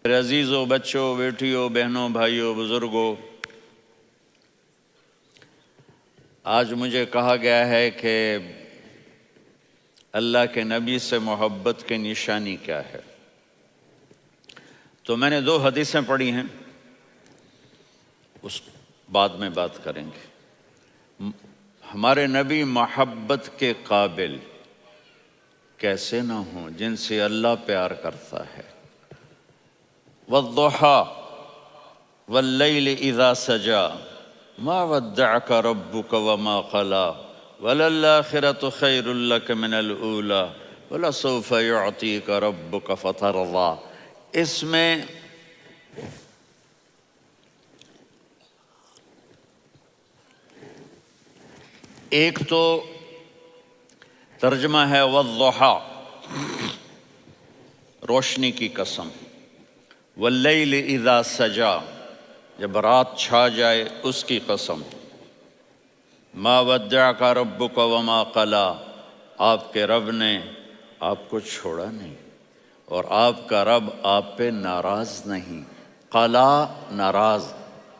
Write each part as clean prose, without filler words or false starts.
میرے عزیزوں، بچوں، بیٹیوں، بہنوں، بھائیوں، بزرگوں، آج مجھے کہا گیا ہے کہ اللہ کے نبی سے محبت کی نشانی کیا ہے۔ تو میں نے 2 حدیثیں پڑھی ہیں، اس بعد میں بات کریں گے۔ ہمارے نبی محبت کے قابل کیسے نہ ہوں جن سے اللہ پیار کرتا ہے۔ والضحیٰ واللیل اذا سجا ما ودعک ربک وما قلی وللآخرۃ خیر لک من الاولی ولسوف یعطیک ربک فترضی۔ اس میں ایک تو ترجمہ ہے والضحیٰ، روشنی کی قسم، واللیل اذا سجا، جب رات چھا جائے اس کی قسم، ما ودعک ربک وما قلی، آپ کے رب نے آپ کو چھوڑا نہیں اور آپ کا رب آپ پہ ناراض نہیں۔ قلی ناراض،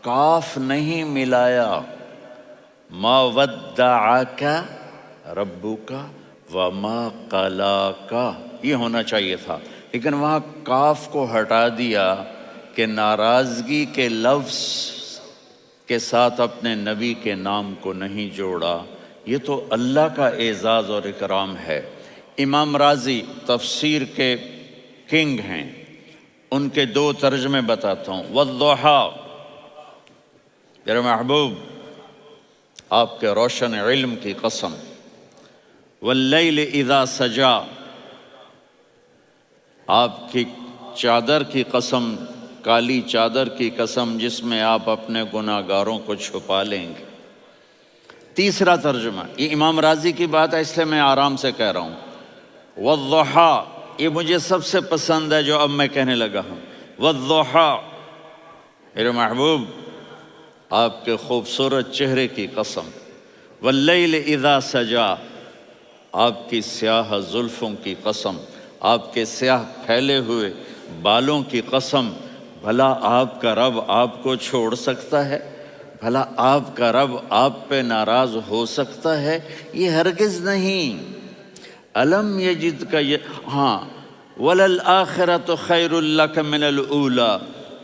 کاف نہیں ملایا۔ ما ودعک ربک وما قلاک، یہ ہونا چاہیے تھا، لیکن وہاں کاف کو ہٹا دیا کہ ناراضگی کے لفظ کے ساتھ اپنے نبی کے نام کو نہیں جوڑا۔ یہ تو اللہ کا اعزاز اور اکرام ہے۔ امام راضی تفسیر کے کنگ ہیں، ان کے 2 ترجمے بتاتا ہوں۔ والضحیٰ، میرے محبوب آپ کے روشن علم کی قسم۔ واللیل اذا سجا، آپ کی چادر کی قسم، کالی چادر کی قسم جس میں آپ اپنے گناہ گاروں کو چھپا لیں گے۔ تیسرا ترجمہ، یہ امام راضی کی بات ہے اس لیے میں آرام سے کہہ رہا ہوں۔ والضحیٰ، یہ مجھے سب سے پسند ہے جو اب میں کہنے لگا ہوں۔ والضحیٰ، میرے محبوب آپ کے خوبصورت چہرے کی قسم۔ واللیل اذا سجا، آپ کی سیاہ زلفوں کی قسم، آپ کے سیاہ پھیلے ہوئے بالوں کی قسم۔ بھلا آپ کا رب آپ کو چھوڑ سکتا ہے؟ بھلا آپ کا رب آپ پہ ناراض ہو سکتا ہے؟ یہ ہرگز نہیں۔ الم یجد کا ہاں، وللآخرۃ خیر لک من الاولی،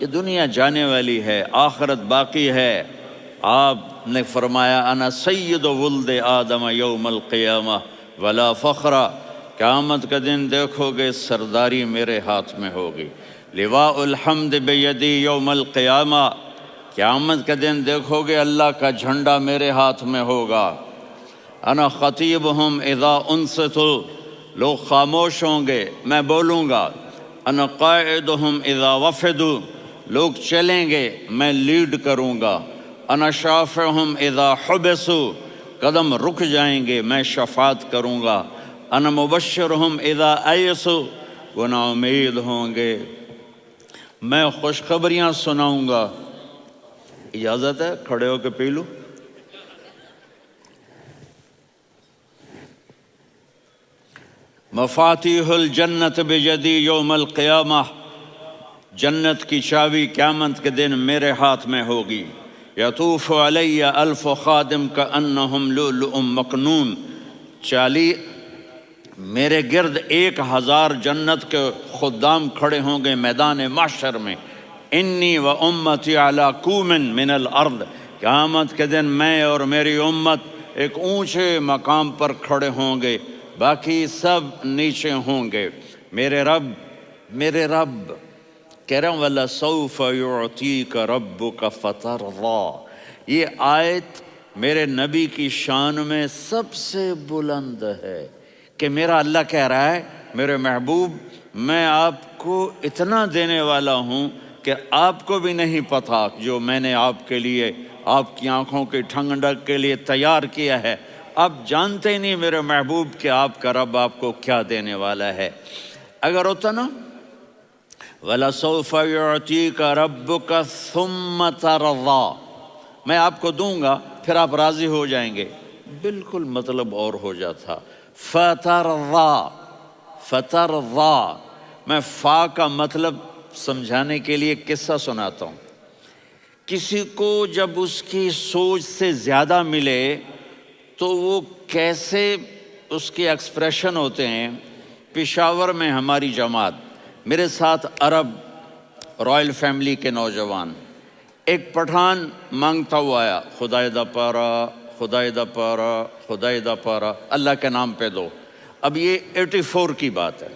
یہ دنیا جانے والی ہے، آخرت باقی ہے۔ آپ نے فرمایا انا سید ولد آدم یوم القیامہ ولا فخر، قیامت کا دن دیکھو گے سرداری میرے ہاتھ میں ہوگی۔ لواء الحمد بیدی یوم القیامہ، قیامت کا دن دیکھو گے اللہ کا جھنڈا میرے ہاتھ میں ہوگا۔ انا خطیبہم اذا انصتوا، لوگ خاموش ہوں گے میں بولوں گا۔ انا قائدہم اذا وفدوا، لوگ چلیں گے میں لیڈ کروں گا۔ انا شافعہم اذا حبسوا، قدم رک جائیں گے میں شفاعت کروں گا۔ انا مبشرہم اذا ایسوا، وہ نا امید ہوں گے میں خوشخبریاں سناؤں گا۔ اجازت ہے کھڑے ہو کے پی لوں؟ مفاتیح الجنت بیدی یوم القیامہ، جنت کی چابی قیامت کے دن میرے ہاتھ میں ہوگی۔ یطوف علی الف خادم کانہم لؤلؤ مکنون، میرے گرد 1000 جنت کے خدام کھڑے ہوں گے میدان محشر میں۔ انی و امتی علی کوم من الارض، قیامت کے دن میں اور میری امت ایک اونچے مقام پر کھڑے ہوں گے، باقی سب نیچے ہوں گے۔ میرے رب کہہ رہا ہوں وَلَسَوْفَ يُعْطِيكَ رَبُّكَ فَتَرْضَىٰ، یہ آیت میرے نبی کی شان میں سب سے بلند ہے کہ میرا اللہ کہہ رہا ہے میرے محبوب میں آپ کو اتنا دینے والا ہوں کہ آپ کو بھی نہیں پتا جو میں نے آپ کے لیے، آپ کی آنکھوں کی ٹھنڈک کے لیے تیار کیا ہے۔ آپ جانتے ہی نہیں میرے محبوب کہ آپ کا رب آپ کو کیا دینے والا ہے۔ اگر ہوتا نا وَلَسَوْفَ يُعْطِيكَ رَبُّكَ ثُمَّ تَرْضَىٰ، میں آپ کو دوں گا پھر آپ راضی ہو جائیں گے، بالکل مطلب اور ہو جاتا۔ فترضیٰ، میں فا کا مطلب سمجھانے کے لیے ایک قصہ سناتا ہوں۔ کسی کو جب اس کی سوچ سے زیادہ ملے تو وہ کیسے اس کے ایکسپریشن ہوتے ہیں۔ پشاور میں ہماری جماعت، میرے ساتھ عرب رائل فیملی کے نوجوان، ایک پٹھان مانگتا ہوا آیا، خدائے دا پارا، خدائے دا پارا، خدائے دا پارا، اللہ کے نام پہ دو۔ اب یہ 84 کی بات ہے،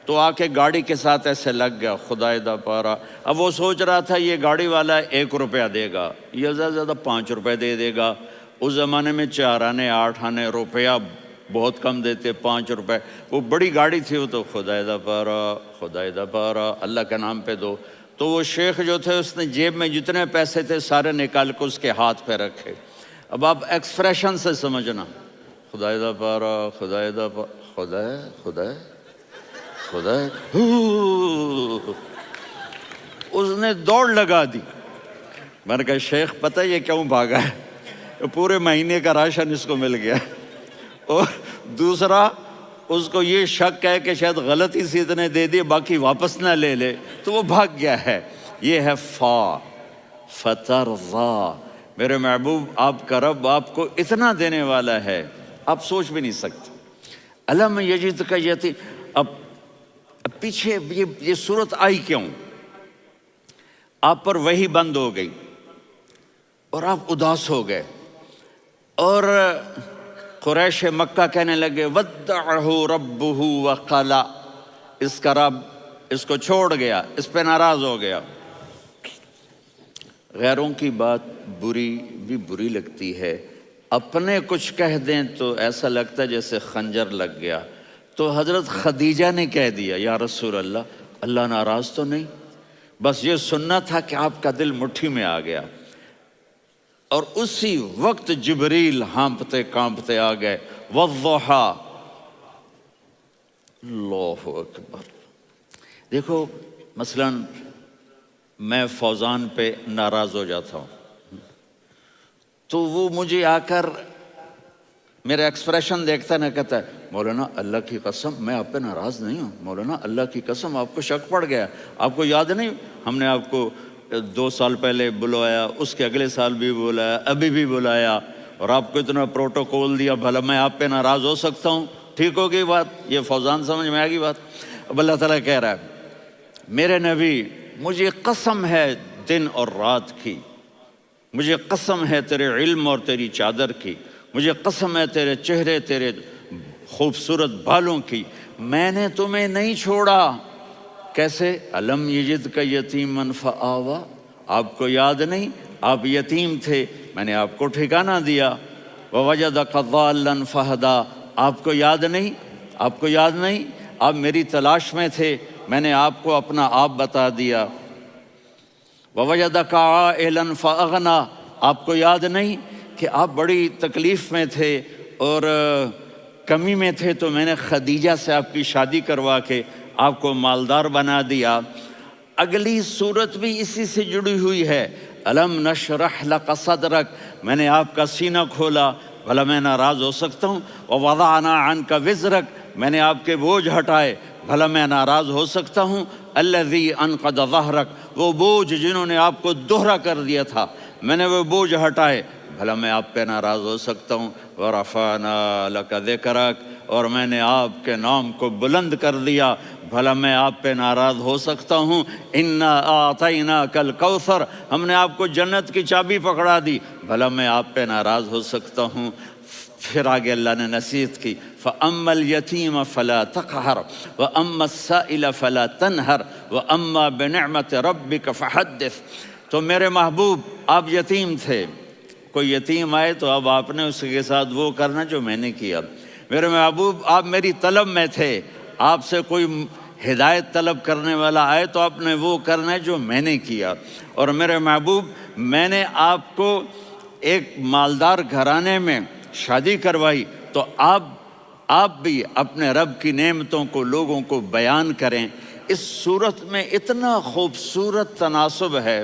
تو آ کے گاڑی کے ساتھ ایسے لگ گیا، خدائے دا پارا۔ اب وہ سوچ رہا تھا یہ گاڑی والا 1 روپیہ دے گا، یہ زیادہ زیادہ 5 روپے دے گا۔ اس زمانے میں 4 آنے 8 آنے روپیہ بہت کم دیتے، 5 روپے، وہ بڑی گاڑی تھی، وہ تو خدائے دا پارا، خدائے دا پارا، اللہ کے نام پہ دو۔ تو وہ شیخ جو تھے اس نے جیب میں جتنے پیسے تھے سارے نکال کے اس کے ہاتھ پہ رکھے۔ اب آپ ایکسپریشن سے سمجھنا، خدائے دا پارا، خدائے دا پارا، خدائے خدائے خدائے، اس نے دوڑ لگا دی۔ میں نے کہا شیخ پتہ یہ کیوں بھاگا ہے؟ پورے مہینے کا راشن اس کو مل گیا، اور دوسرا اس کو یہ شک ہے کہ شاید غلطی سے اتنے دے دیے باقی واپس نہ لے لے، تو وہ بھاگ گیا ہے۔ یہ ہے فترضا، میرے محبوب آپ کا رب آپ کو اتنا دینے والا ہے آپ سوچ بھی نہیں سکتے۔ الم یجدک یتیم، اب پیچھے یہ صورت آئی کیوں؟ آپ پر وحی بند ہو گئی اور آپ اداس ہو گئے، اور قریش مکہ کہنے لگے ودعہ ربہ وقلا، اس کا رب اس کو چھوڑ گیا، اس پہ ناراض ہو گیا۔ غیروں کی بات بری لگتی ہے، اپنے کچھ کہہ دیں تو ایسا لگتا ہے جیسے خنجر لگ گیا۔ تو حضرت خدیجہ نے کہہ دیا یا رسول اللہ، اللہ ناراض تو نہیں؟ بس یہ سننا تھا کہ آپ کا دل مٹھی میں آ گیا۔ اور اسی وقت جبریل ہانپتے کانپتے آ گئے، والضحیٰ، اللہ اکبر۔ دیکھو مثلا میں فوزان پہ ناراض ہو جاتا ہوں تو وہ مجھے آ کر میرا ایکسپریشن دیکھتا نہ کہتا ہے مولانا اللہ کی قسم میں آپ پہ ناراض نہیں ہوں، مولانا اللہ کی قسم آپ کو شک پڑ گیا، آپ کو یاد نہیں ہم نے آپ کو 2 سال پہلے بلوایا، اس کے اگلے سال بھی بلایا، ابھی بھی بلایا، اور آپ کو اتنا پروٹوکول دیا، بھلا میں آپ پہ ناراض ہو سکتا ہوں؟ ٹھیک ہوگی بات؟ یہ فوزان سمجھ میں آ گئی بات؟ اب اللہ تعالیٰ کہہ رہا ہے میرے نبی مجھے قسم ہے دن اور رات کی، مجھے قسم ہے تیرے علم اور تیری چادر کی، مجھے قسم ہے تیرے چہرے تیرے خوبصورت بالوں کی، میں نے تمہیں نہیں چھوڑا۔ کیسے؟ الم یجدک یتیما فآویٰ، آپ کو یاد نہیں آپ یتیم تھے، میں نے آپ کو ٹھکانہ دیا۔ ووجدک ضالا فہدیٰ، آپ کو یاد نہیں، آپ کو یاد نہیں آپ میری تلاش میں تھے، میں نے آپ کو اپنا آپ بتا دیا۔ ووجدک عائلا فاغنیٰ، آپ کو یاد نہیں کہ آپ بڑی تکلیف میں تھے اور کمی میں تھے، تو میں نے خدیجہ سے آپ کی شادی کروا کے آپ کو مالدار بنا دیا۔ اگلی صورت بھی اسی سے جڑی ہوئی ہے، الم نشرح لک صدرک، میں نے آپ کا سینہ کھولا، بھلا میں ناراض ہو سکتا ہوں؟ ووضعنا عنک وزرک، میں نے آپ کے بوجھ ہٹائے، بھلا میں ناراض ہو سکتا ہوں؟ الذی انقض ظہرک، وہ بوجھ جنہوں نے آپ کو دوہرا کر دیا تھا، میں نے وہ بوجھ ہٹائے، بھلا میں آپ پہ ناراض ہو سکتا ہوں؟ ورفعنا لک ذکرک، اور میں نے آپ کے نام کو بلند کر دیا، بھلا میں آپ پہ ناراض ہو سکتا ہوں؟ انا اعطیناک الکوثر، ہم نے آپ کو جنت کی چابی پکڑا دی، بھلا میں آپ پہ ناراض ہو سکتا ہوں؟ پھر آگے اللہ نے نصیحت کی، فَأَمَّا الْيَتِيمَ فَلَا تَقْهَرْ وَأَمَّا السَّائِلَ فَلَا تَنْهَرْ وَأَمَّا بِنِعْمَةِ رَبِّكَ فَحَدِّثْ۔ تو میرے محبوب آپ یتیم تھے، کوئی یتیم آئے تو اب آپ نے اس کے ساتھ وہ کرنا جو میں نے کیا۔ میرے محبوب آپ میری طلب میں تھے، آپ سے کوئی ہدایت طلب کرنے والا آئے تو آپ نے وہ کرنا ہے جو میں نے کیا۔ اور میرے محبوب میں نے آپ کو ایک مالدار گھرانے میں شادی کروائی، تو آپ بھی اپنے رب کی نعمتوں کو لوگوں کو بیان کریں۔ اس صورت میں اتنا خوبصورت تناسب ہے،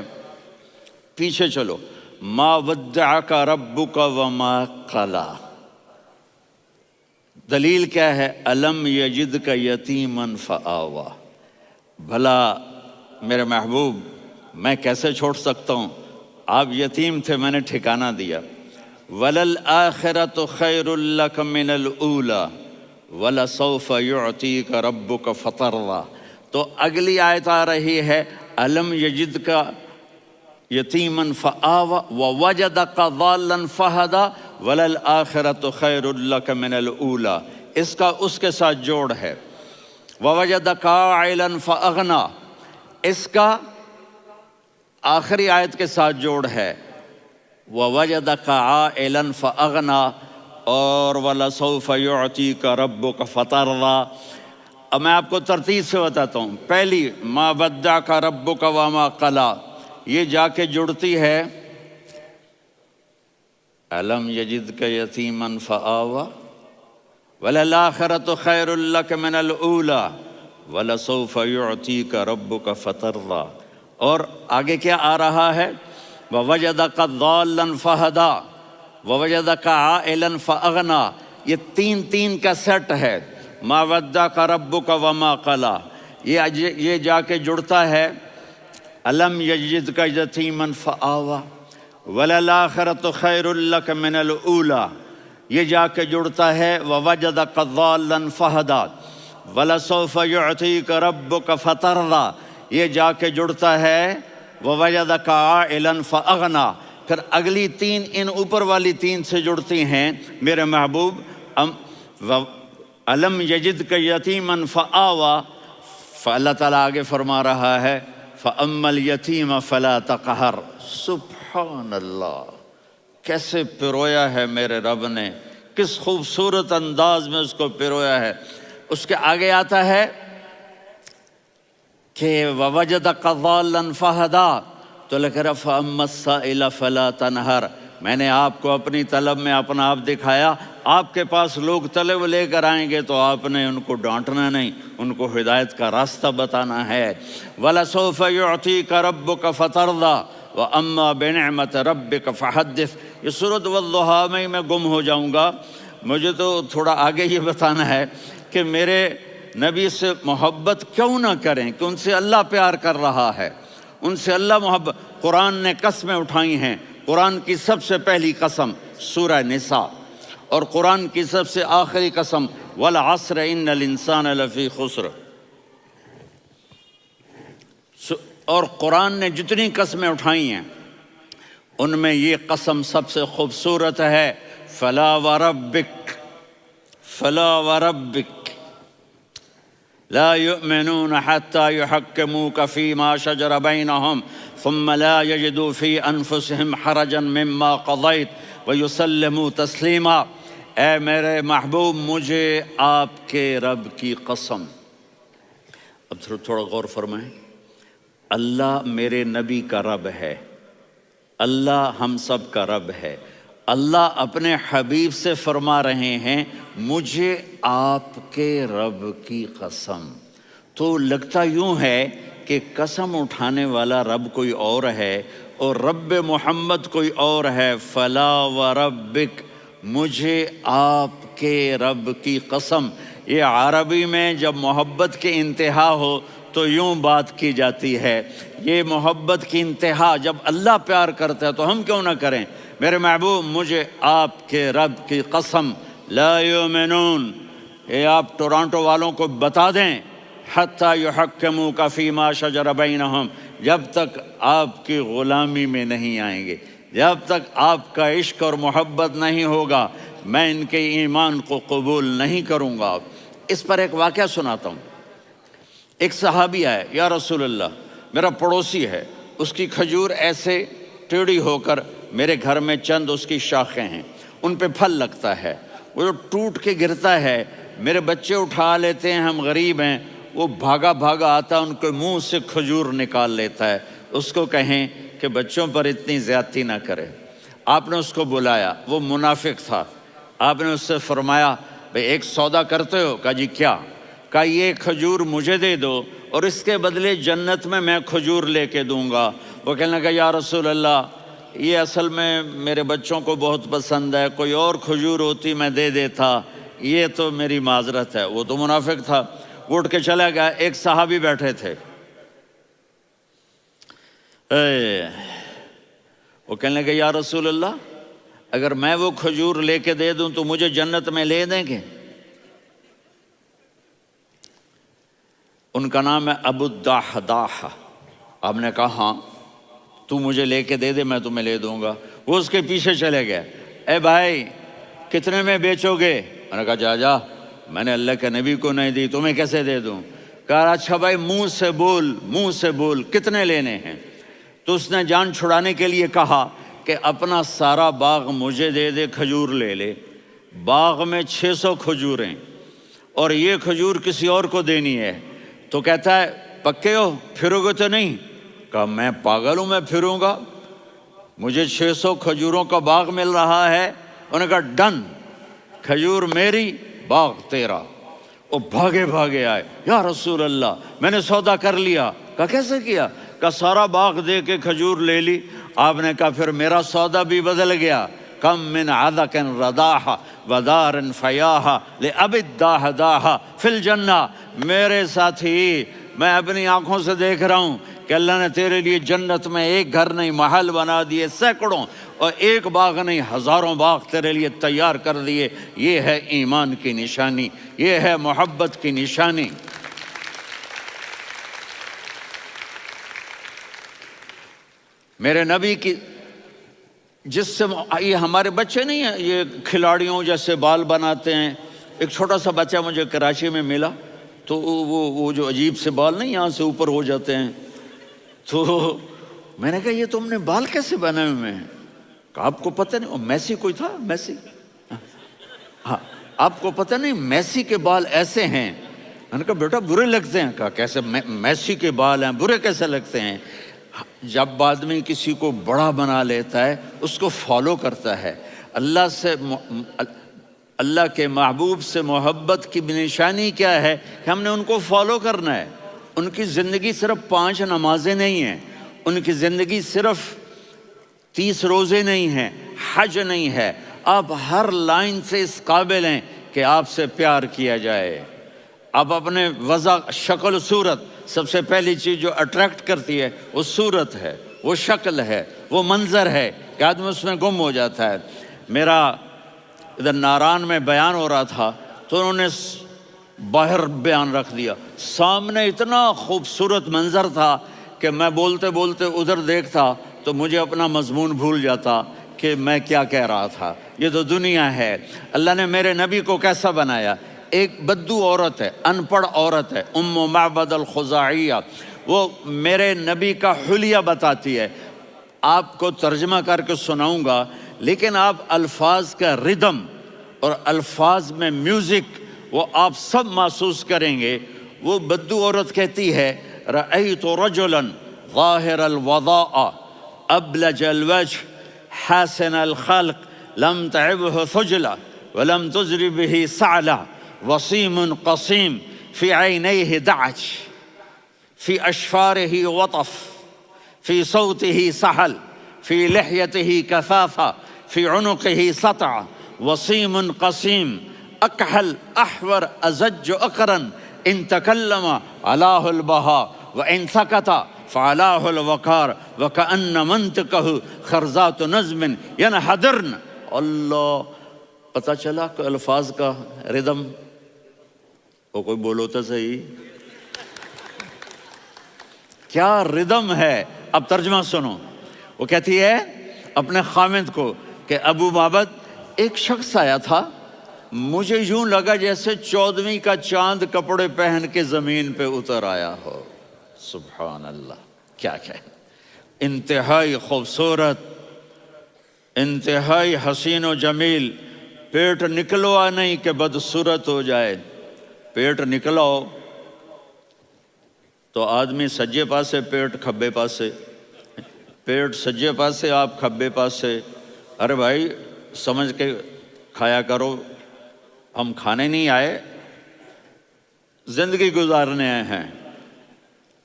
پیچھے چلو، ما ودعک ربک وما قلی، دلیل کیا ہے؟ الم یجدک یتیما فآویٰ، بھلا میرے محبوب میں کیسے چھوڑ سکتا ہوں، آپ یتیم تھے، میں نے ٹھکانہ دیا۔ وَلَلْآخِرَةُ خَيْرٌ لَكَ مِنَ الْأُولَى وَلَسَوْفَ يُعْطِيكَ رَبُّكَ فَتَرْضَىٰ۔ تو اگلی آیت آ رہی ہے أَلَمْ يَجِدْكَ یتیماً فآویٰ ووجدک ضالاً فہدیٰ وللآخرۃ خیر لک من الأولیٰ۔ اس کا اس کے ساتھ جوڑ ہے، ووجدک عائلاً فأغنیٰ، اس کا آخری آیت کے ساتھ جوڑ ہے، ووجدک عائلاً فأغنیٰ، اور وَلَسَوْفَ يُعْطِيكَ رَبُّكَ فَتَرْضَىٰ۔ اب میں آپ کو ترتیب سے بتاتا ہوں۔ پہلی مَا وَدَّعَكَ رَبُّكَ وَمَا قَلَىٰ، یہ جا کے جڑتی ہے أَلَمْ يَجِدْكَ يَتِيمًا فَآوَىٰ وَلَلْآخِرَةُ خَيْرٌ لَكَ مِنَ الْأُولَىٰ وَلَسَوْفَ يُعْطِيكَ رَبُّكَ فَتَرْضَىٰ۔ اور آگے کیا آ رہا ہے؟ وَوَجَدَكَ ضَالًّا فَهَدَىٰ وَوَجَدَكَ عَائِلًا فَأَغْنَىٰ۔ یہ تین کا سیٹ ہے، مَا وَدَّعَكَ رَبُّكَ وَمَا قَلَىٰ، یہ جا کے جڑتا ہے أَلَمْ يَجِدْكَ يَتِيمًا فَآوَىٰ وَلَلْآخِرَةُ خَيْرٌ لَكَ مِنَ الْأُولَىٰ، یہ جا کے جڑتا ہے وَوَجَدَكَ ضَالًّا فَهَدَىٰ وَلَسَوْفَ يُعْطِيكَ رَبُّكَ فَتَرْضَىٰ، یہ جا کے جڑتا ہے وَوَجَدَكَ عَائِلًا فَأَغْنَىٰ۔ پھر اگلی تین ان اوپر والی تین سے جڑتی ہیں میرے محبوب۔ أَلَمْ يَجِدْكَ يَتِيمًا فَآوَىٰ، فاللہ تعالیٰ آگے فرما رہا ہے فَأَمَّا الْيَتِيمَ فَلَا تَقْهَرْ۔ سبحان اللہ، کیسے پرویا ہے میرے رب نے، کس خوبصورت انداز میں اس کو پرویا ہے۔ اس کے آگے آتا ہے کہ وَوَجَدَكَ ضَالًّا فَهَدَىٰ، تو لکھ رہا فَأَمَّا السَّائِلَ فَلَا تَنْهَرْ، میں نے آپ کو اپنی طلب میں اپنا آپ دکھایا، آپ کے پاس لوگ طلب لے کر آئیں گے تو آپ نے ان کو ڈانٹنا نہیں، ان کو ہدایت کا راستہ بتانا ہے۔ وَلَسَوْفَ يُعْطِيكَ رَبُّكَ فَتَرْضَىٰ وَأَمَّا بِنِعْمَةِ رَبِّكَ فَحَدِّثْ۔ یہ سورۃ والضحیٰ میں گم ہو جاؤں گا، مجھے تو تھوڑا آگے یہ بتانا ہے کہ میرے نبی سے محبت کیوں نہ کریں، کہ ان سے اللہ پیار کر رہا ہے، ان سے اللہ محبت۔ قرآن نے قسمیں اٹھائی ہیں، قرآن کی سب سے پہلی قسم سورہ نساء، اور قرآن کی سب سے آخری قسم وَالْعَصْرِ إِنَّ الْإِنسَانَ لَفِي خُسْرٍ۔ اور قرآن نے جتنی قسمیں اٹھائی ہیں ان میں یہ قسم سب سے خوبصورت ہے، فَلَا وَرَبِّكَ فَلَا وَرَبِّكَ لا يؤمنون حتى يحكموك فيما شجر بينهم ثم لا يجدوا في أنفسهم حرجا مما قضيت ويسلموا تسليما۔ اے میرے محبوب، مجھے آپ کے رب کی قسم۔ اب تھوڑا غور فرمائیں، اللہ میرے نبی کا رب ہے، اللہ ہم سب کا رب ہے، اللہ اپنے حبیب سے فرما رہے ہیں مجھے آپ کے رب کی قسم۔ تو لگتا یوں ہے کہ قسم اٹھانے والا رب کوئی اور ہے اور رب محمد کوئی اور ہے۔ فلا وربک، مجھے آپ کے رب کی قسم۔ یہ عربی میں جب محبت کی انتہا ہو تو یوں بات کی جاتی ہے، یہ محبت کی انتہا جب اللہ پیار کرتا ہے تو ہم کیوں نہ کریں۔ میرے محبوب، مجھے آپ کے رب کی قسم، لا یؤمنون، یہ آپ ٹورانٹو والوں کو بتا دیں، حتی یحکموک فیما شجر بینہم، جب تک آپ کی غلامی میں نہیں آئیں گے، جب تک آپ کا عشق اور محبت نہیں ہوگا، میں ان کے ایمان کو قبول نہیں کروں گا۔ اس پر ایک واقعہ سناتا ہوں۔ ایک صحابی آئے، یا رسول اللہ، میرا پڑوسی ہے، اس کی کھجور ایسے ٹیڑھی ہو کر میرے گھر میں چند اس کی شاخیں ہیں، ان پہ پھل لگتا ہے، وہ جو ٹوٹ کے گرتا ہے، میرے بچے اٹھا لیتے ہیں، ہم غریب ہیں، وہ بھاگا بھاگا آتا ان کے منہ سے کھجور نکال لیتا ہے۔ اس کو کہیں کہ بچوں پر اتنی زیادتی نہ کرے۔ آپ نے اس کو بلایا، وہ منافق تھا، آپ نے اس سے فرمایا بھئی ایک سودا کرتے ہو؟ کہا جی کیا؟ کہا یہ کھجور مجھے دے دو اور اس کے بدلے جنت میں کھجور لے کے دوں گا۔ وہ کہنے لگا یا رسول اللہ، یہ اصل میں میرے بچوں کو بہت پسند ہے، کوئی اور کھجور ہوتی میں دے دیتا، یہ تو میری معذرت ہے۔ وہ تو منافق تھا، وہ اٹھ کے چلا گیا۔ ایک صحابی بیٹھے تھے، وہ کہنے لگے یا رسول اللہ اگر میں وہ کھجور لے کے دے دوں تو مجھے جنت میں لے دیں گے؟ ان کا نام ہے ابو الدحداح۔ آپ نے کہا ہاں تو مجھے لے کے دے دے میں تمہیں لے دوں گا۔ وہ اس کے پیچھے چلے گئے، اے بھائی کتنے میں بیچو گے؟ میں نے کہا جا جا، میں نے اللہ کے نبی کو نہیں دی، تمہیں کیسے دے دوں؟ کہا اچھا بھائی منہ سے بول کتنے لینے ہیں؟ تو اس نے جان چھڑانے کے لیے کہا کہ اپنا سارا باغ مجھے دے دے، کھجور لے لے۔ باغ میں 600 کھجوریں اور یہ کھجور کسی اور کو دینی ہے۔ تو کہتا ہے پکے ہو، پھرو گے تو نہیں؟ کہا میں پاگل ہوں، میں پھروں گا؟ مجھے 600 کھجوروں کا باغ مل رہا ہے۔ انہوں نے کہا ڈن، کھجور میری باغ تیرا۔ وہ بھاگے آئے، یا رسول اللہ میں نے سودا کر لیا۔ کہا کیسے کیا؟ کہا سارا باغ دے کے کھجور لے لی۔ آپ نے کہا پھر میرا سودا بھی بدل گیا۔ کم من عذق رداح ودار فیاح لأب الدحداح فی الجنہ۔ میرے ساتھی میں اپنی آنکھوں سے دیکھ رہا ہوں کہ اللہ نے تیرے لیے جنت میں ایک گھر نہیں محل بنا دیے سینکڑوں، اور ایک باغ نہیں ہزاروں باغ تیرے لیے تیار کر دیے۔ یہ ہے ایمان کی نشانی، یہ ہے محبت کی نشانی۔ میرے نبی کی جس سے یہ ہمارے بچے نہیں ہیں یہ کھلاڑیوں جیسے بال بناتے ہیں۔ ایک چھوٹا سا بچہ مجھے کراچی میں ملا، تو وہ جو عجیب سے بال نہیں یہاں سے اوپر ہو جاتے ہیں، تو میں نے کہا یہ تم نے بال کیسے بنائے ہوئے ہیں؟ کہا آپ کو پتہ نہیں، میسی کوئی تھا میسی، ہاں آپ کو پتہ نہیں میسی کے بال ایسے ہیں؟ میں نے کہا بیٹا برے لگتے ہیں۔ کہا کیسے میسی کے بال ہیں برے کیسے لگتے ہیں؟ جب آدمی کسی کو بڑا بنا لیتا ہے اس کو فالو کرتا ہے۔ اللہ کے محبوب سے محبت کی نشانی کیا ہے کہ ہم نے ان کو فالو کرنا ہے۔ ان کی زندگی صرف 5 نمازیں نہیں ہیں، ان کی زندگی صرف 30 روزے نہیں ہیں، حج نہیں ہے۔ آپ ہر لائن سے اس قابل ہیں کہ آپ سے پیار کیا جائے۔ آپ اپنے وضع شکل صورت، سب سے پہلی چیز جو اٹریکٹ کرتی ہے وہ صورت ہے، وہ شکل ہے، وہ منظر ہے کہ آدمی اس میں گم ہو جاتا ہے۔ میرا ادھر ناران میں بیان ہو رہا تھا تو انہوں نے باہر بیان رکھ دیا، سامنے اتنا خوبصورت منظر تھا کہ میں بولتے بولتے ادھر دیکھتا تو مجھے اپنا مضمون بھول جاتا کہ میں کیا کہہ رہا تھا۔ یہ تو دنیا ہے۔ اللہ نے میرے نبی کو کیسا بنایا؟ ایک بدو عورت ہے، ان پڑھ عورت ہے، ام معبد الخزاعیہ، وہ میرے نبی کا حلیہ بتاتی ہے۔ آپ کو ترجمہ کر کے سناؤں گا، لیکن آپ الفاظ کا ردم اور الفاظ میں میوزک وہ آپ سب محسوس کریں گے۔ وہ بدو عورت کہتی ہے رأیت رجلا ظاہر الوضاء ابلج الوجه حاسن الخلق لم تعبه ثجلة ولم تزر به سعلة وصيم قصيم في عينيه دعج في أشفاره وطف في صوته سحل في لحيته كثافة في عنقه سطع وصيم قصيم أكحل أحور أزج أقرن إن تكلم علاه البهاء وإن سكت فعلاه الوقار وكأن منطقه خرزات نظم ينحدرن۔ اللہ، پتہ چلا کہ الفاظ کا ردم، وہ کوئی بولو تو صحیح، کیا ردم ہے۔ اب ترجمہ سنو۔ وہ کہتی ہے اپنے خامند کو کہ ابو معبد ایک شخص آیا تھا، مجھے یوں لگا جیسے 14ویں کا چاند کپڑے پہن کے زمین پہ اتر آیا ہو۔ سبحان اللہ، کیا انتہائی خوبصورت، انتہائی حسین و جمیل۔ پیٹ نکلوا نہیں کہ بدصورت ہو جائے، پیٹ نکلاؤ تو آدمی سجے پاسے پیٹ کھبے پاسے، پیٹ سجے پاسے آپ کھبے پاسے۔ ارے بھائی سمجھ کے کھایا کرو، ہم کھانے نہیں آئے، زندگی گزارنے آئے ہیں۔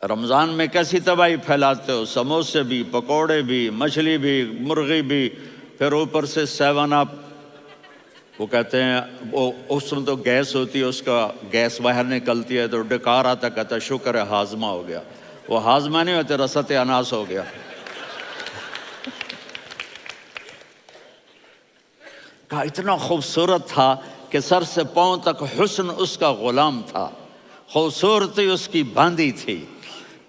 رمضان میں کیسی تباہی پھیلاتے ہو، سموسے بھی، پکوڑے بھی، مچھلی بھی، مرغی بھی، پھر اوپر سے 7 اپ۔ وہ کہتے ہیں وہ اس میں تو گیس ہوتی ہے، اس کا گیس باہر نکلتی ہے تو ڈکار آتا، کہتا شکر ہے ہاضمہ ہو گیا۔ وہ ہاضمہ نہیں ہوتے، رسط اناس ہو گیا۔ کہا اتنا خوبصورت تھا کہ سر سے پاؤں تک حسن اس کا غلام تھا، خوبصورتی اس کی باندھی تھی،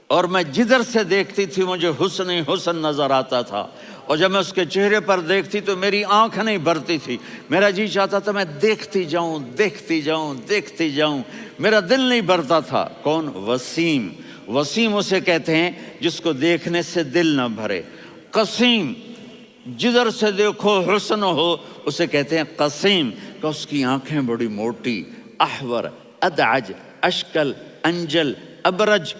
اور میں جدھر سے دیکھتی تھی مجھے حسن ہی حسن نظر آتا تھا، اور جب میں اس کے چہرے پر دیکھتی تو میری آنکھ نہیں بھرتی تھی، میرا جی چاہتا تھا میں دیکھتی جاؤں دیکھتی جاؤں دیکھتی جاؤں، میرا دل نہیں بھرتا تھا۔ کون؟ وسیم۔ وسیم اسے کہتے ہیں جس کو دیکھنے سے دل نہ بھرے۔ قسیم، جدھر سے دیکھو حسن ہو، اسے کہتے ہیں قسیم، کہ اس کی آنکھیں بڑی موٹی، احور، ادعج، اشکل، انجل، ابرج،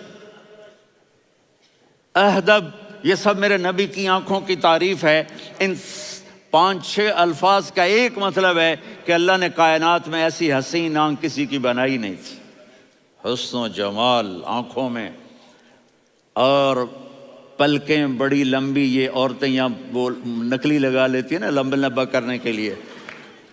اہدب، یہ سب میرے نبی کی آنکھوں کی تعریف ہے۔ ان 5-6 الفاظ کا ایک مطلب ہے کہ اللہ نے کائنات میں ایسی حسین آنکھ کسی کی بنائی نہیں تھی۔ حسن و جمال آنکھوں میں، اور پلکیں بڑی لمبی، یہ عورتیں یہاں نکلی لگا لیتی ہیں نا لمبا لمبا کرنے کے لیے،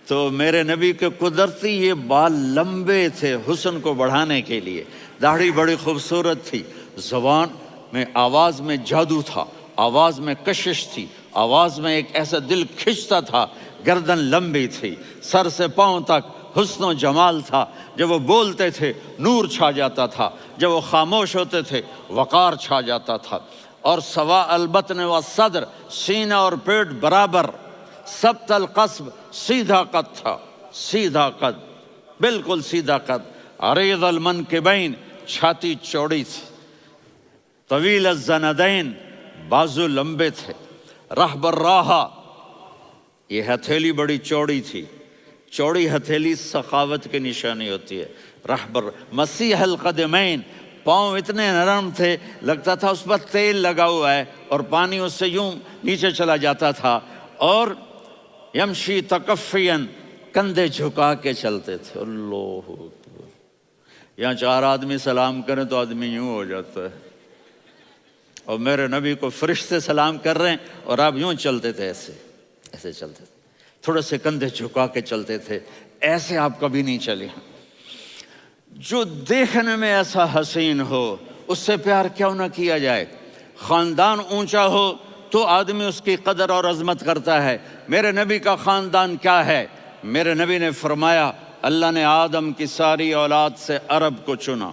تو میرے نبی کے قدرتی یہ بال لمبے تھے حسن کو بڑھانے کے لیے، داڑھی بڑی خوبصورت تھی، زبان میں آواز میں جادو تھا، آواز میں کشش تھی، آواز میں ایک ایسا دل کھنچتا تھا، گردن لمبی تھی، سر سے پاؤں تک حسن و جمال تھا، جب وہ بولتے تھے نور چھا جاتا تھا، جب وہ خاموش ہوتے تھے وقار چھا جاتا تھا، اور سوا البطن و صدر، سینہ اور پیٹ برابر، سبط القصب، سیدھا قد تھا، سیدھا قد، بالکل سیدھا قد، عریض المنکبین، چھاتی چوڑی تھی، طویل الزندین، بازو لمبے تھے، رحب الراحہ، یہ ہتھیلی بڑی چوڑی تھی، چوڑی ہتھیلی سخاوت کی نشانی ہوتی ہے، رحب مسیح القدمین، پاؤں اتنے نرم تھے لگتا تھا اس پر تیل لگا ہوا ہے، اور پانی اس سے یوں نیچے چلا جاتا تھا، اور یمشی تکفین، کندھے جھکا کے چلتے تھے۔ اللہ اکبر، یہاں 4 آدمی سلام کریں تو آدمی یوں ہو جاتا ہے، اور میرے نبی کو فرشتے سلام کر رہے ہیں اور آپ یوں چلتے تھے، ایسے ایسے چلتے تھے، تھوڑے سے کندھے جھکا کے چلتے تھے، ایسے آپ کبھی نہیں چلے۔ جو دیکھنے میں ایسا حسین ہو اس سے پیار کیوں نہ کیا جائے؟ خاندان اونچا ہو تو آدمی اس کی قدر اور عظمت کرتا ہے۔ میرے نبی کا خاندان کیا ہے؟ میرے نبی نے فرمایا اللہ نے آدم کی ساری اولاد سے عرب کو چنا،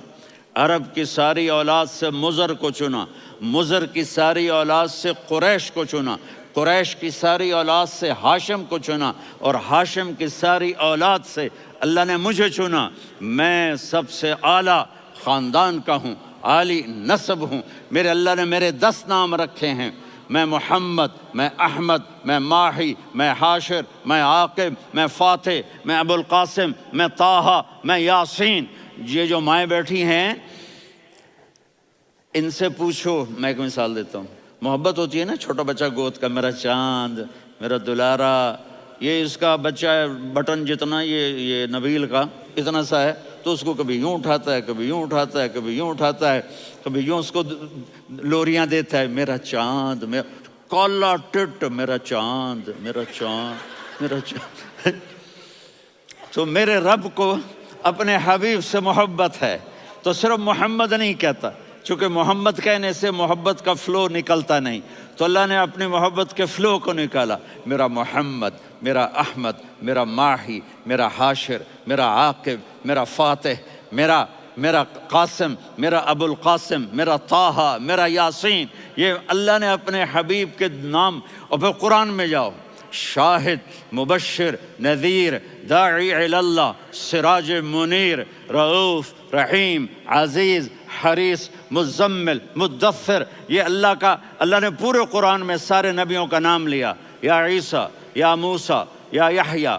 عرب کی ساری اولاد سے مضر کو چنا، مضر کی ساری اولاد سے قریش کو چنا، قریش کی ساری اولاد سے ہاشم کو چنا، اور ہاشم کی ساری اولاد سے اللہ نے مجھے چنا۔ میں سب سے اعلیٰ خاندان کا ہوں، عالی نسب ہوں، میرے اللہ نے میرے 10 نام رکھے ہیں، میں محمد، میں احمد، میں ماہی، میں حاشر، میں عاقب، میں فاتح، میں ابو القاسم، میں طٰہٰ، میں یاسین۔ یہ جو مائیں بیٹھی ہیں ان سے پوچھو، میں ایک مثال دیتا ہوں، محبت ہوتی ہے نا، چھوٹا بچہ گود کا، میرا چاند، میرا دلارا، یہ اس کا بچہ ہے بٹن جتنا، یہ نبیل کا اتنا سا ہے، تو اس کو کبھی یوں اٹھاتا ہے، کبھی یوں اٹھاتا ہے، کبھی یوں اٹھاتا ہے، کبھی یوں اس کو لوریاں دیتا ہے، میرا چاند، میرا کالا ٹٹ، میرا چاند، میرا چاند، میرا چاند۔ تو میرے رب کو اپنے حبیب سے محبت ہے تو صرف محمد نہیں کہتا، چونکہ محمد کہنے سے محبت کا فلو نکلتا نہیں، تو اللہ نے اپنی محبت کے فلو کو نکالا، میرا محمد، میرا احمد، میرا ماہی، میرا حاشر، میرا عاقب، میرا فاتح، میرا قاسم، میرا ابو القاسم، میرا طٰہٰ، میرا یاسین، یہ اللہ نے اپنے حبیب کے نام۔ اور پھر قرآن میں جاؤ، شاہد، مبشر، نذیر، داعی الی اللہ، سراج منیر، رؤوف، رحیم، عزیز، حریص، مزمل، مدثر، یہ اللہ نے پورے قرآن میں سارے نبیوں کا نام لیا، یا عیسیٰ، یا موسیٰ، یا یحییٰ،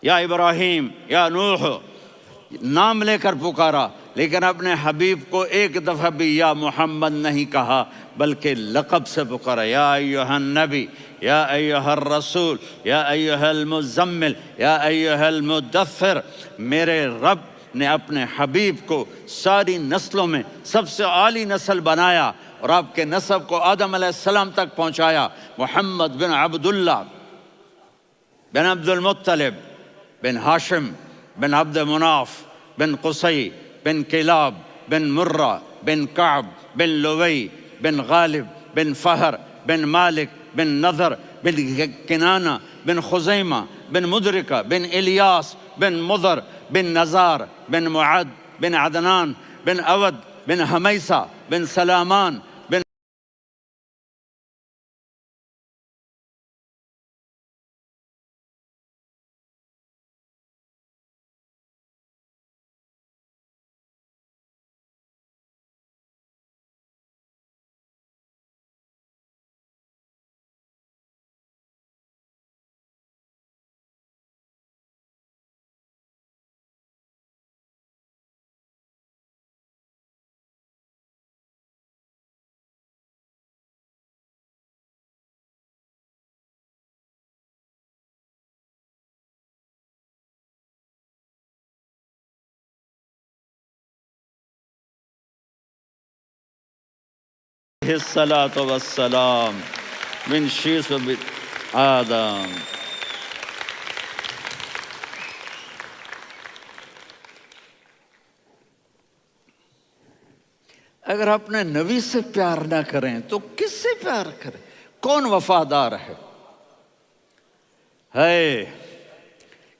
یا ابراہیم، یا نوح، نام لے کر پکارا، لیکن اپنے حبیب کو ایک دفعہ بھی یا محمد نہیں کہا بلکہ لقب سے پکارا، یا ایھا النبی، یا ایھا الرسول، یا ایھا المزمل، یا ایھا المدثر۔ میرے رب نے اپنے حبیب کو ساری نسلوں میں سب سے عالی نسل بنایا اور آپ کے نسب کو آدم علیہ السلام تک پہنچایا۔ محمد بن عبداللہ بن عبد المطلب بن ہاشم بن عبد مناف بن قصی بن کلاب بن مرہ بن کعب بن لوی بن غالب بن فہر بن مالک بن نضر بن کنانہ بن خزیمہ بن مدرکہ بن الیاس بن مضر بن نزار بن معد بن عدنان بن اود بن حمیسہ بن سلامان بن الصلاۃ والسلام من شیس و آدم۔ اگر اپنے نبی سے پیار نہ کریں تو کس سے پیار کریں؟ کون وفادار ہے؟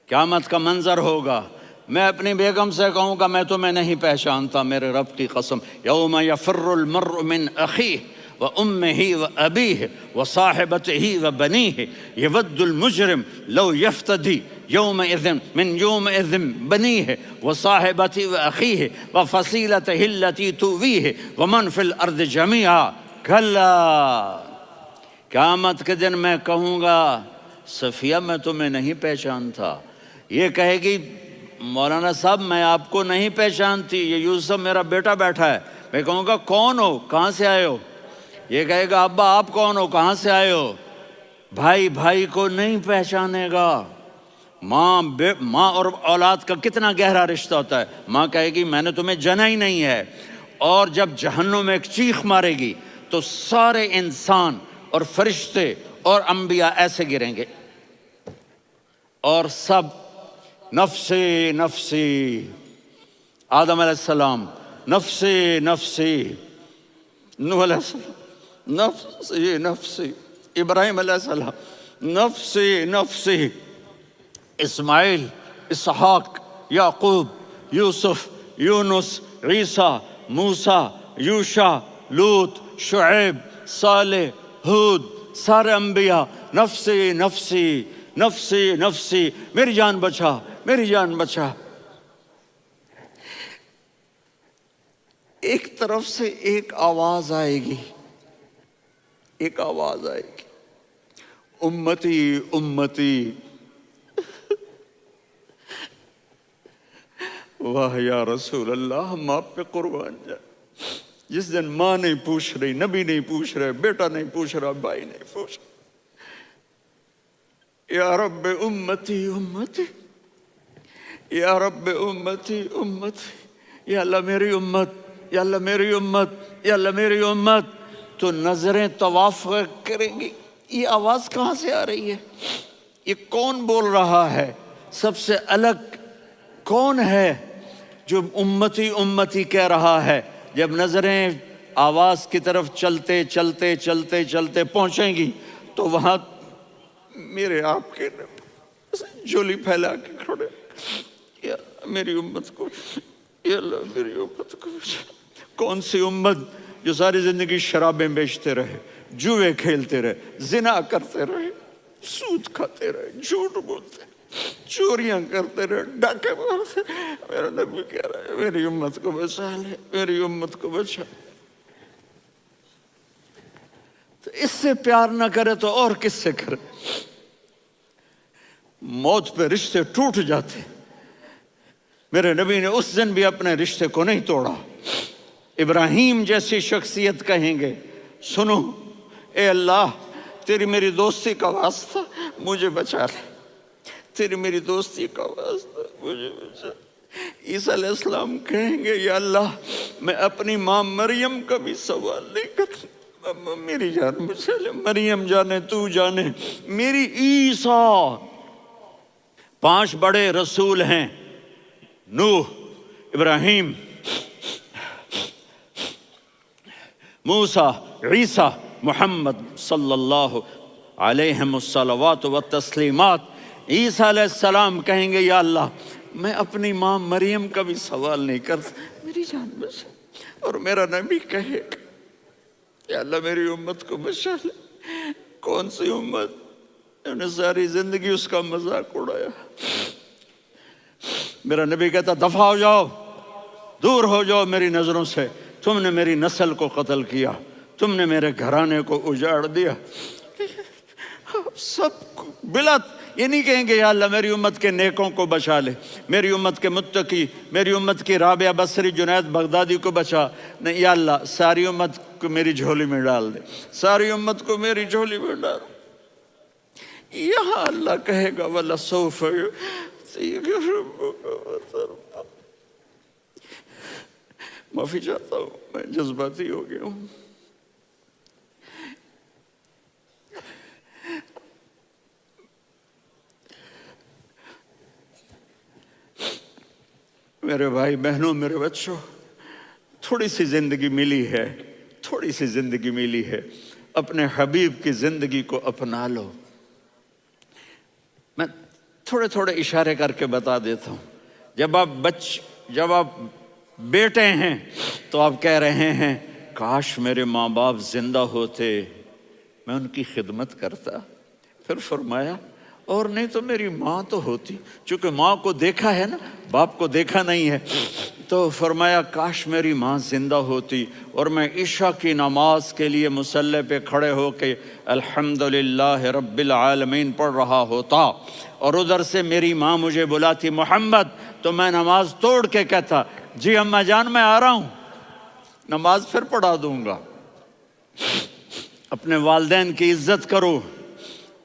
قیامت کا منظر ہوگا، میں اپنی بیگم سے کہوں گا میں تمہیں نہیں پہچانتا، میرے رب کی قسم، یوم یفر المرء من اخیہ وامہ وابیہ وصاحبتہ وبنیہ یود المجرم لو یفتدی یومئذ من یومئذ بنیہ وصاحبتہ واخیہ وفصیلتہ التی تؤویہ ومن فی الارض جمیعا کلا۔ قیامت کے دن میں کہوں گا صفیہ میں تمہیں نہیں پہچانتا، یہ کہے گی مولانا صاحب میں آپ کو نہیں پہچانتی، یہ یوسف میرا بیٹا بیٹھا ہے۔ میں کہوں گا کون ہو، کہاں سے آئے ہو؟ یہ کہے گا ابا آپ کون ہو، کہاں سے آئے ہو؟ بھائی بھائی کو نہیں پہچانے گا۔ ماں اور اولاد کا کتنا گہرا رشتہ ہوتا ہے۔ ماں کہے گی میں نے تمہیں جنا ہی نہیں ہے، اور جب جہنم میں ایک چیخ مارے گی تو سارے انسان اور فرشتے اور انبیاء ایسے گریں گے، اور سب نفسی نفسی، آدم علیہ السلام نفسی نفسی، نوح علیہ السلام نفسی نفسی، ابراہیم علیہ السلام نفسی نفسی، اسماعیل، اسحاق، یعقوب، یوسف، یونس، عیسیٰ، موسیٰ، یوشع، لوط، شعیب، صالح، ہود، سارے انبیاء نفسی نفسی نفسی نفسی، میری جان بچا میری جان بچا۔ ایک طرف سے ایک آواز آئے گی، ایک آواز آئے گی، امتی امتی۔ واہ یا رسول اللہ، ہم آپ پہ قربان جائیں۔ جس دن ماں نہیں پوچھ رہی، نبی نہیں پوچھ رہے، بیٹا نہیں پوچھ رہا، بھائی نہیں پوچھ رہا، یا رب امتی امتی، یا رب امتی امتی، یا اللہ میری امت، یا اللہ میری امت، یا اللہ میری امت۔ تو نظریں طواف کریں گی، یہ آواز کہاں سے آ رہی ہے؟ یہ کون بول رہا ہے؟ سب سے الگ کون ہے جو امتی امتی کہہ رہا ہے؟ جب نظریں آواز کی طرف چلتے چلتے چلتے چلتے پہنچیں گی تو وہاں میرے آپ کے جولی پھیلا کے کھڑے، یا میری امت کو، یا اللہ میری امت کو۔ کون سی امت جو ساری زندگی شرابیں بیچتے رہے، جوئے کھیلتے رہے، زنا کرتے رہے، سود کھاتے رہے، جھوٹ بولتے رہے، چوریاں کرتے رہے، ڈاکے مارتے رہے۔ میرا نبی کہہ رہا ہے میری امت کو بچا لے، میری امت کو بچا۔ تو اس سے پیار نہ کرے تو اور کس سے کرے؟ موت پہ رشتے ٹوٹ جاتے، میرے نبی نے اس دن بھی اپنے رشتے کو نہیں توڑا۔ ابراہیم جیسی شخصیت کہیں گے سنو اے اللہ تیری میری دوستی کا واسطہ مجھے بچا لے، تیری میری دوستی کا واسطہ مجھے بچا۔ عیسیٰ علیہ السلام کہیں گے یا اللہ میں اپنی ماں مریم کا بھی سوال نہیں کرتا، میری جان بچا لے، مریم جانے تو جانے میری عیسیٰ۔ 5 بڑے رسول ہیں، نوح، ابراہیم، موسیٰ، عیسیٰ، محمد صلی اللہ علیہ الصلوات والتسلیمات۔ عیسیٰ علیہ السلام کہیں گے یا اللہ میں اپنی ماں مریم کا بھی سوال نہیں کرتا، میری جان بچا۔ اور میرا نبی کہے یا اللہ میری امت کو بچا لے۔ کون سی امت؟ انہوں نے ساری زندگی اس کا مذاق اڑایا۔ میرا نبی کہتا دفع ہو جاؤ، دور ہو جاؤ میری نظروں سے، تم نے میری نسل کو قتل کیا، تم نے میرے گھرانے کو اجاڑ دیا۔ سب بلا یہ نہیں کہیں گے یا اللہ میری امت کے نیکوں کو بچا لے، میری امت کے متقی، میری امت کی رابعہ بصری جنید بغدادی کو بچا، نہیں یا اللہ ساری امت کو میری جھولی میں ڈال دے، ساری امت کو میری جھولی میں ڈال۔ یہاں اللہ کہے گا وَلَسَوْفَ يُعْطِيكَ رَبُّكَ فَتَرْضَىٰ۔ معافی چاہتا ہوں، میں جذباتی ہو گیا ہوں۔ میرے بھائی بہنوں، میرے بچوں، تھوڑی سی زندگی ملی ہے، تھوڑی سی زندگی ملی ہے، اپنے حبیب کی زندگی کو اپنا لو۔ میں تھوڑے تھوڑے اشارے کر کے بتا دیتا ہوں۔ جب آپ بیٹے ہیں تو آپ کہہ رہے ہیں کاش میرے ماں باپ زندہ ہوتے، میں ان کی خدمت کرتا۔ پھر فرمایا اور نہیں تو میری ماں تو ہوتی، چونکہ ماں کو دیکھا ہے نا، باپ کو دیکھا نہیں ہے، تو فرمایا کاش میری ماں زندہ ہوتی اور میں عشاء کی نماز کے لیے مصلی پہ کھڑے ہو کے الحمدللہ رب العالمین پڑھ رہا ہوتا، اور ادھر سے میری ماں مجھے بلاتی محمد، تو میں نماز توڑ کے کہتا جی اماں جان میں آ رہا ہوں، نماز پھر پڑھا دوں گا۔ اپنے والدین کی عزت کرو۔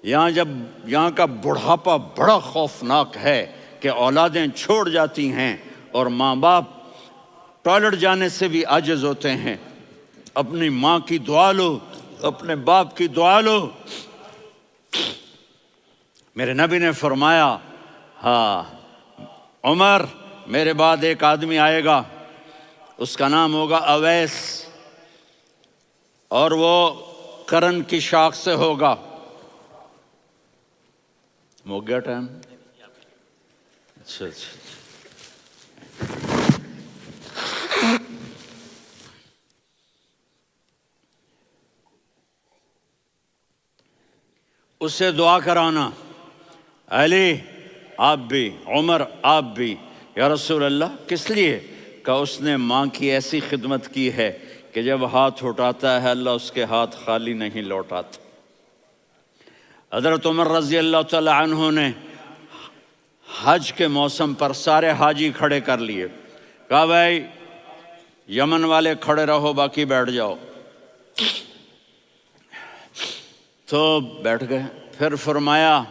یہاں کا بڑھاپا بڑا خوفناک ہے کہ اولادیں چھوڑ جاتی ہیں اور ماں باپ ٹوائلٹ جانے سے بھی عاجز ہوتے ہیں۔ اپنی ماں کی دعا لو، اپنے باپ کی دعا لو۔ میرے نبی نے فرمایا ہاں عمر میرے بعد ایک آدمی آئے گا، اس کا نام ہوگا اویس، اور وہ قرن کی شاخ سے ہوگا۔ ہو گیا ٹائم؟ اچھا اس سے دعا کرانا، علی آپ بھی، عمر آپ بھی، یا رسول اللہ کس لیے؟ کہ اس نے ماں کی ایسی خدمت کی ہے کہ جب ہاتھ اٹھاتا ہے اللہ اس کے ہاتھ خالی نہیں لوٹاتا۔ حضرت عمر رضی اللہ تعالی عنہ نے حج کے موسم پر سارے حاجی کھڑے کر لیے، کہا بھائی یمن والے کھڑے رہو باقی بیٹھ جاؤ، تو بیٹھ گئے۔ پھر فرمایا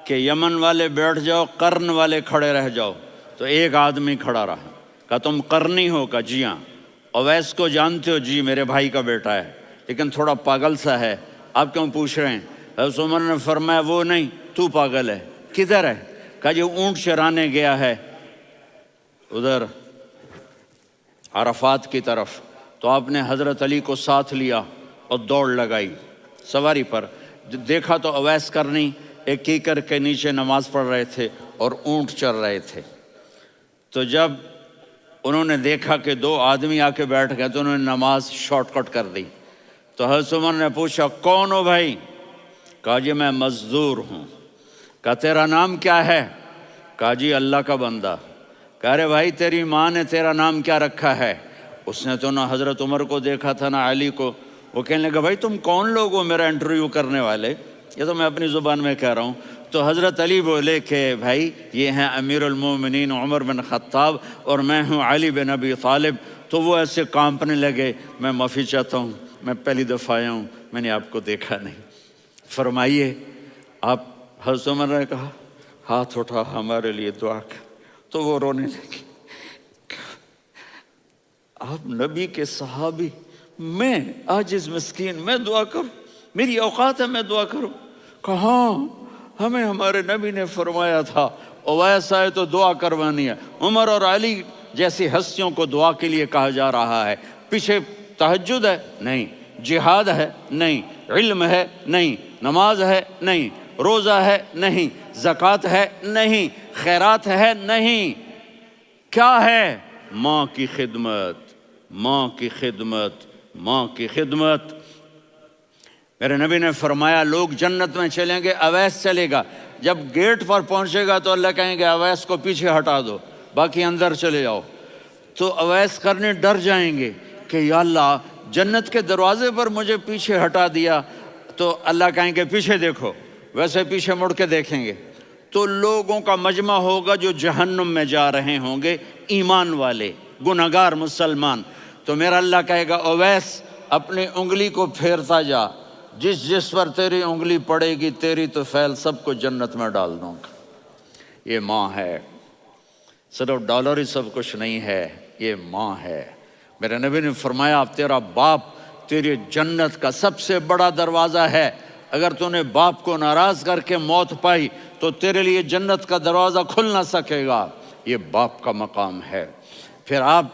کہ یمن والے بیٹھ جاؤ، قرن والے کھڑے رہ جاؤ، تو ایک آدمی کھڑا رہا۔ کہا تم قرنی ہو؟ کہا جی ہاں۔ اویس کو جانتے ہو؟ جی میرے بھائی کا بیٹا ہے لیکن تھوڑا پاگل سا ہے، آپ کیوں پوچھ رہے ہیں؟ حضرت عمر نے فرمایا وہ نہیں، تو پاگل ہے۔ کدھر ہے؟ کہا جی اونٹ چرانے گیا ہے ادھر عرفات کی طرف۔ تو آپ نے حضرت علی کو ساتھ لیا اور دوڑ لگائی سواری پر۔ دیکھا تو اویس کرنی ایک کیکر کے نیچے نماز پڑھ رہے تھے اور اونٹ چر رہے تھے۔ تو جب انہوں نے دیکھا کہ دو آدمی آ کے بیٹھ گئے تو انہوں نے نماز شارٹ کٹ کر دی۔ تو حضرت عمر نے پوچھا کون ہو بھائی؟ کہا جی میں مزدور ہوں۔ کہا تیرا نام کیا ہے؟ کہا جی اللہ کا بندہ۔ کہا رہے بھائی تیری ماں نے تیرا نام کیا رکھا ہے؟ اس نے تو نہ حضرت عمر کو دیکھا تھا نہ علی کو۔ وہ کہنے لگا بھائی تم کون لوگ ہو میرا انٹرویو کرنے والے؟ یہ تو میں اپنی زبان میں کہہ رہا ہوں۔ تو حضرت علی بولے کہ بھائی یہ ہیں امیر المومنین عمر بن خطاب اور میں ہوں علی بن ابی طالب۔ تو وہ ایسے کانپنے لگے، میں معافی چاہتا ہوں، میں پہلی دفعہ آیا ہوں، میں نے آپ کو دیکھا نہیں، فرمائیے آپ۔ حضرت عمر نے کہا ہاتھ اٹھا ہمارے لیے دعا کر۔ تو وہ رونے لگی۔ آپ نبی کے صحابی، میں عاجز مسکین میں دعا کروں؟ میری اوقات ہے میں دعا کروں؟ کہاں ہمیں ہمارے نبی نے فرمایا تھا اویس آئے تو دعا کروانی ہے۔ عمر اور علی جیسی ہستیوں کو دعا کے لیے کہا جا رہا ہے۔ پیچھے تہجد ہے؟ نہیں۔ جہاد ہے؟ نہیں۔ علم ہے؟ نہیں۔ نماز ہے؟ نہیں۔ روزہ ہے؟ نہیں۔ زکوٰۃ ہے نہیں، خیرات ہے نہیں، کیا ہے؟ ماں کی خدمت، ماں کی خدمت، ماں کی خدمت۔ میرے نبی نے فرمایا لوگ جنت میں چلیں گے، اویس چلے گا، جب گیٹ پر پہنچے گا تو اللہ کہیں گے اویس کو پیچھے ہٹا دو، باقی اندر چلے جاؤ۔ تو اویس کرنے ڈر جائیں گے کہ یا اللہ جنت کے دروازے پر مجھے پیچھے ہٹا دیا، تو اللہ کہیں گے پیچھے دیکھو، ویسے پیچھے مڑ کے دیکھیں گے تو لوگوں کا مجمع ہوگا جو جہنم میں جا رہے ہوں گے، ایمان والے، گنہگار مسلمان۔ تو میرا اللہ کہے گا اویس اپنی انگلی کو پھیرتا جا، جس جس پر تیری انگلی پڑے گی تیری تو فیل سب کو جنت میں ڈال دوں گا۔ یہ ماں ہے، صرف ڈالر ہی سب کچھ نہیں ہے، یہ ماں ہے۔ میرے نبی نے فرمایا تیرا باپ تیری جنت کا سب سے بڑا دروازہ ہے، اگر تو نے باپ کو ناراض کر کے موت پائی تو تیرے لیے جنت کا دروازہ کھل نہ سکے گا، یہ باپ کا مقام ہے۔ پھر آپ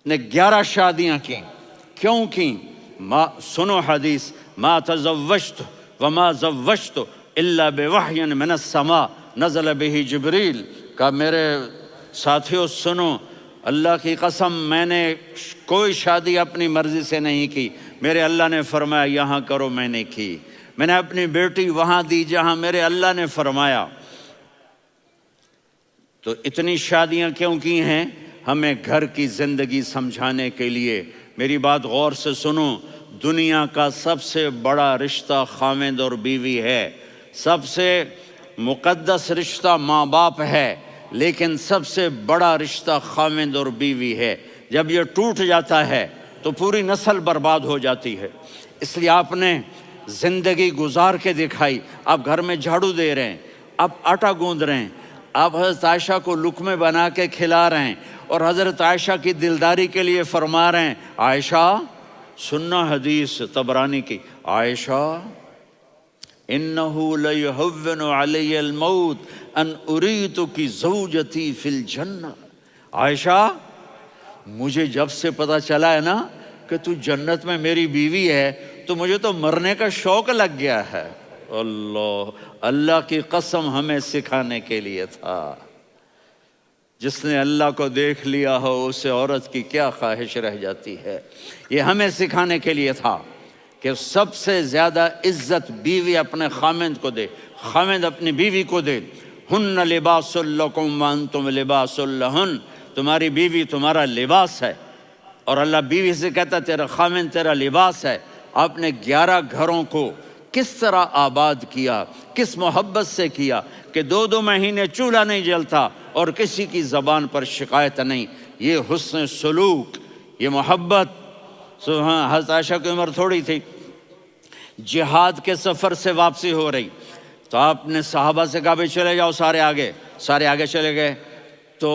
نے 11 شادیاں کی، کیوں کی؟ سنو حدیث، ما تزوجت وما زوجت الا بوحی من السماء نزل به جبریل، کہ میرے ساتھیوں سنو، اللہ کی قسم میں نے کوئی شادی اپنی مرضی سے نہیں کی، میرے اللہ نے فرمایا یہاں کرو، میں نے کی۔ میں نے اپنی بیٹی وہاں دی جہاں میرے اللہ نے فرمایا۔ تو اتنی شادیاں کیوں کی ہیں؟ ہمیں گھر کی زندگی سمجھانے کے لیے۔ میری بات غور سے سنو، دنیا کا سب سے بڑا رشتہ خاوند اور بیوی ہے، سب سے مقدس رشتہ ماں باپ ہے، لیکن سب سے بڑا رشتہ خاوند اور بیوی ہے۔ جب یہ ٹوٹ جاتا ہے تو پوری نسل برباد ہو جاتی ہے۔ اس لیے آپ نے زندگی گزار کے دکھائی۔ آپ گھر میں جھاڑو دے رہے ہیں، آپ آٹا گوندھ رہے ہیں، آپ حضرت عائشہ کو لقمے بنا کے کھلا رہے ہیں، اور حضرت عائشہ کی دلداری کے لیے فرما رہے ہیں عائشہ، سننا حدیث طبرانی کی، عائشہ انہو لیہون علی الموت ان اریتک زوجتی فی الجنہ۔ عائشہ مجھے جب سے پتا چلا ہے نا کہ تو جنت میں میری بیوی ہے تو مجھے تو مرنے کا شوق لگ گیا ہے۔ اللہ کی قسم ہمیں سکھانے کے لیے تھا۔ جس نے اللہ کو دیکھ لیا ہو اسے عورت کی کیا خواہش رہ جاتی ہے۔ یہ ہمیں سکھانے کے لیے تھا کہ سب سے زیادہ عزت بیوی اپنے خاوند کو دے، خاوند اپنی بیوی کو دے۔ ہن لباس لکم وانتم لباس لہن، تمہاری بیوی تمہارا لباس ہے، اور اللہ بیوی سے کہتا تیرا خاوند تیرا لباس ہے۔ آپ نے 11 گھروں کو کس طرح آباد کیا، کس محبت سے کیا کہ 2 مہینے چولہا نہیں جلتا اور کسی کی زبان پر شکایت نہیں۔ یہ حسن سلوک، یہ محبت۔ حضرت عائشہ کی عمر تھوڑی تھی، جہاد کے سفر سے واپسی ہو رہی، تو آپ نے صحابہ سے کہا بھائی چلے جاؤ، سارے آگے چلے گئے، تو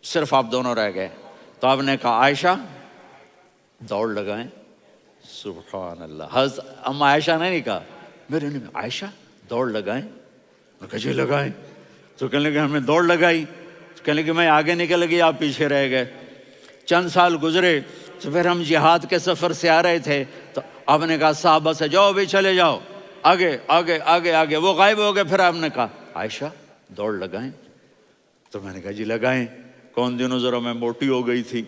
صرف آپ دونوں رہ گئے۔ تو آپ نے کہا عائشہ دوڑ لگائیں۔ سبحان اللہ، حضرت اما عائشہ نے نہیں کہا، میرے نے عائشہ دوڑ لگائیں، میں کہا جی لگائیں۔ تو کہنے لگے ہم نے دوڑ لگائی، تو کہنے لگے میں آگے نکل گئی، آپ پیچھے رہ گئے۔ چند سال گزرے تو پھر ہم جہاد کے سفر سے آ رہے تھے، تو آپ نے کہا صحابہ سے جاؤ بھی چلے جاؤ، آگے آگے آگے آگے، وہ غائب ہو گئے۔ پھر آپ نے کہا عائشہ دوڑ لگائیں، تو میں نے کہا جی لگائیں۔ کون دنوں ذرا میں موٹی ہو گئی تھی،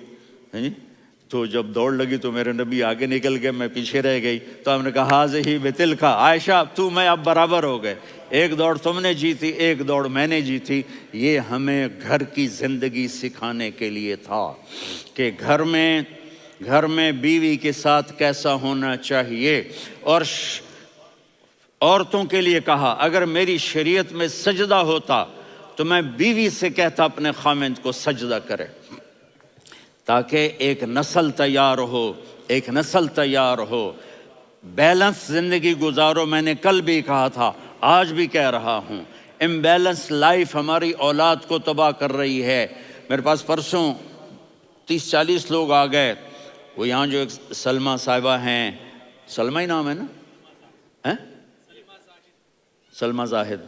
تو جب دوڑ لگی تو میرے نبی آگے نکل گئے، میں پیچھے رہ گئی۔ تو ہم نے کہا ہاذہ بتلک، عائشہ تو میں اب برابر ہو گئے، ایک دوڑ تم نے جیتی، ایک دوڑ میں نے جیتی۔ یہ ہمیں گھر کی زندگی سکھانے کے لیے تھا کہ گھر میں بیوی کے ساتھ کیسا ہونا چاہیے۔ اور عورتوں کے لیے کہا اگر میری شریعت میں سجدہ ہوتا تو میں بیوی سے کہتا اپنے خاوند کو سجدہ کرے، تاکہ ایک نسل تیار ہو، ایک نسل تیار ہو۔ بیلنس زندگی گزارو، میں نے کل بھی کہا تھا، آج بھی کہہ رہا ہوں، امبیلنس لائف ہماری اولاد کو تباہ کر رہی ہے۔ میرے پاس پرسوں 30-40 لوگ آ گئے، وہ یہاں جو ایک سلمہ صاحبہ ہیں، سلمہ ہی نام ہے نا، سلمہ زاہد،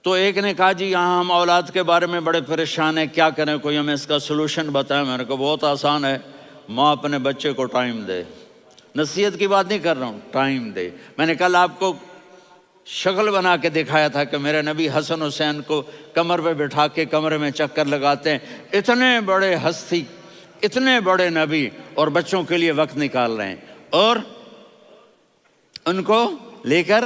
تو ایک نے کہا جی یہاں ہم اولاد کے بارے میں بڑے پریشان ہیں، کیا کریں، کوئی ہمیں اس کا سلوشن بتائیں۔ میں نے کہا بہت آسان ہے، ماں اپنے بچے کو ٹائم دے، نصیحت کی بات نہیں کر رہا ہوں، ٹائم دے۔ میں نے کل آپ کو شکل بنا کے دکھایا تھا کہ میرے نبی حسن حسین کو کمر پہ بٹھا کے کمرے میں چکر لگاتے ہیں. اتنے بڑے ہستی، اتنے بڑے نبی، اور بچوں کے لیے وقت نکال رہے ہیں اور ان کو لے کر